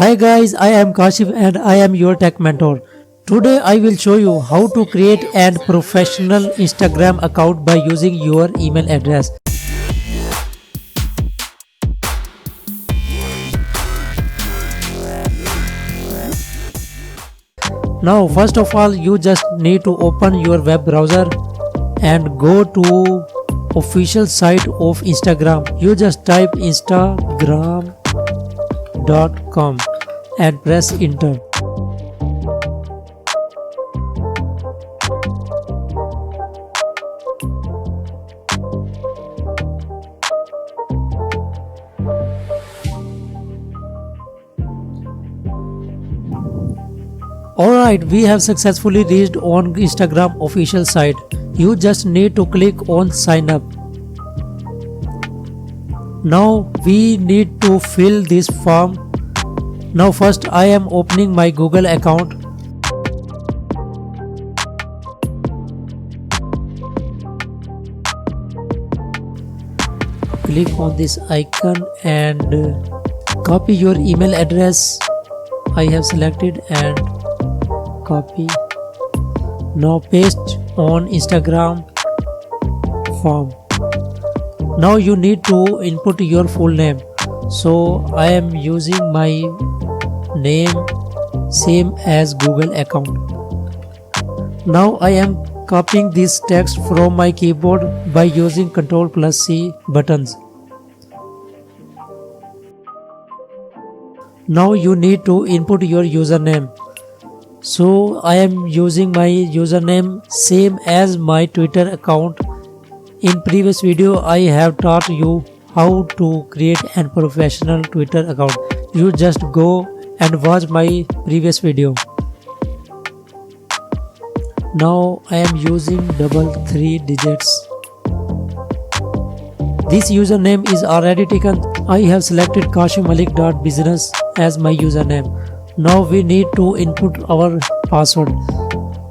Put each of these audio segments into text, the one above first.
Hi guys, I am Kashif and I am your tech mentor. Today I will show you how to create an professional Instagram account by using your email address. Now first of all you just need to open your web browser and go to official site of Instagram. You just type instagram.com and press enter. Alright, we have successfully reached on Instagram official site. You just need to click on sign up. Now we need to fill this form. Now first I am opening my Google account. Click on this icon and copy your email address. I have selected and copy. Now paste on Instagram form. Now you need to input your full name. So I am using my name same as Google account. Now I am copying this text from my keyboard by using Ctrl+C buttons. Now you need to input your username. So I am using my username same as my Twitter account. In previous video I have taught you how to create a professional Twitter account. You just go and watch my previous video. Now I am using double 3 digits. This username is already taken. I have selected kashifmalik.business as my username. Now we need to input our password.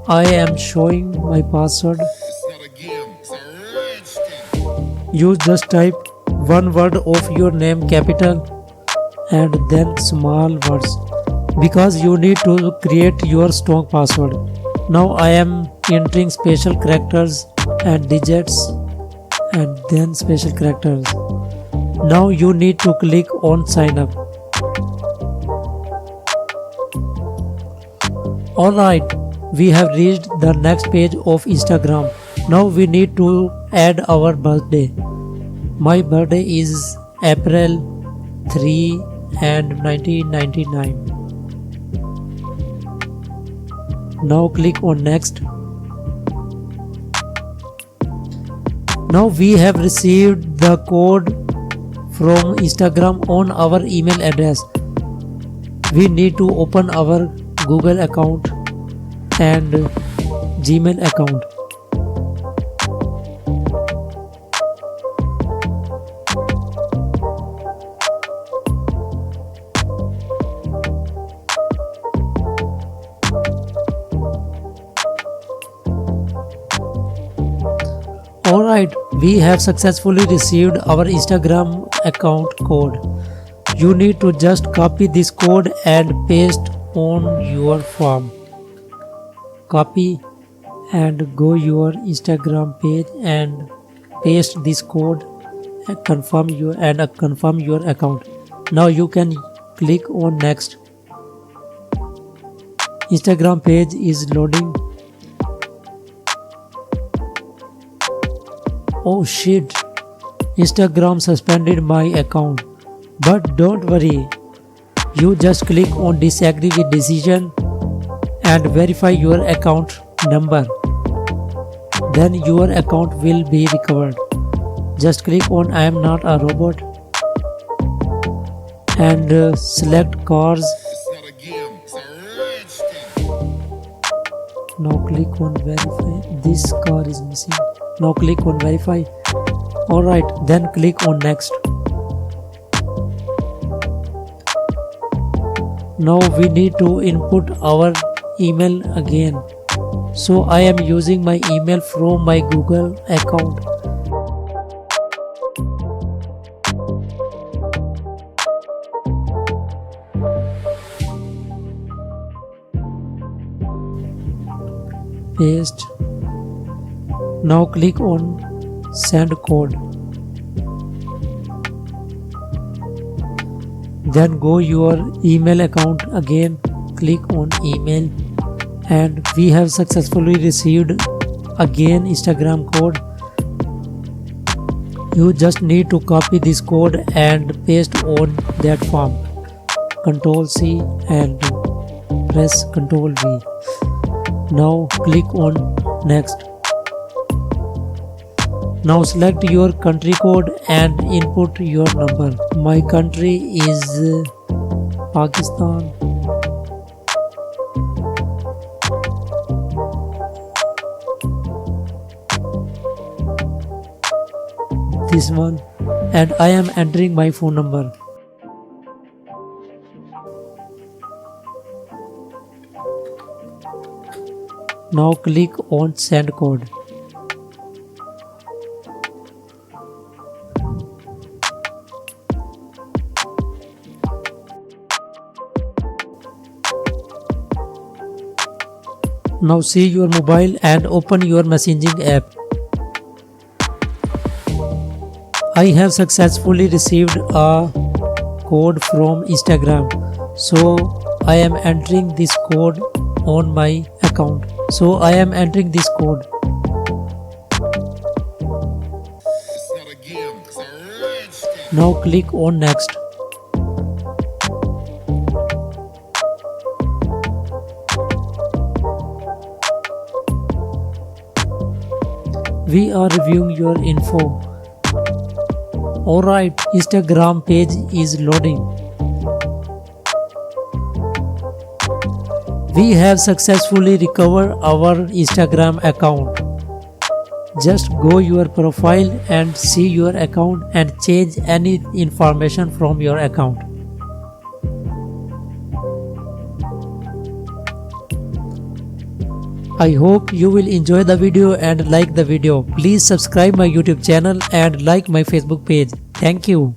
I am showing my password. You just type one word of your name capital and then small words because you need to create your strong password. Now I am entering special characters and digits and then special characters. Now you need to click on sign up. Alright, we have reached the next page of Instagram. Now we need to add our birthday. My birthday is April 3 and 1999. Now click on next. Now we have received the code from Instagram on our email address. We need to open our Google account and Gmail account. Alright, we have successfully received our Instagram account code. You need to just copy this code and paste on your form. Copy and go your Instagram page and paste this code and confirm your account. Now you can click on next. Instagram page is loading. Oh shit, Instagram suspended my account. But don't worry, you just click on disagree with decision and verify your account number. Then your account will be recovered. Just click on I am not a robot and select cars. Now click on verify. This car is missing. Now click on verify. Alright, then click on next. Now we need to input our email again. So I am using my email from my Google account. paste. Now click on send code. Then go your email account again, click on email, and we have successfully received again Instagram code. You just need to copy this code and paste on that form. Ctrl C and press Ctrl V. Now click on next. Now select your country code and input your number. My country is Pakistan. This one, and I am entering my phone number. Now click on send code. Now see your mobile and open your messaging app. I have successfully received a code from Instagram, so I am entering this code on my account. So I am entering this code. Now click on next. We are reviewing your info. Alright, Instagram page is loading. We have successfully recovered our Instagram account. Just go your profile and see your account and change any information from your account. I hope you will enjoy the video and like the video. Please subscribe my YouTube channel and like my Facebook page. Thank you.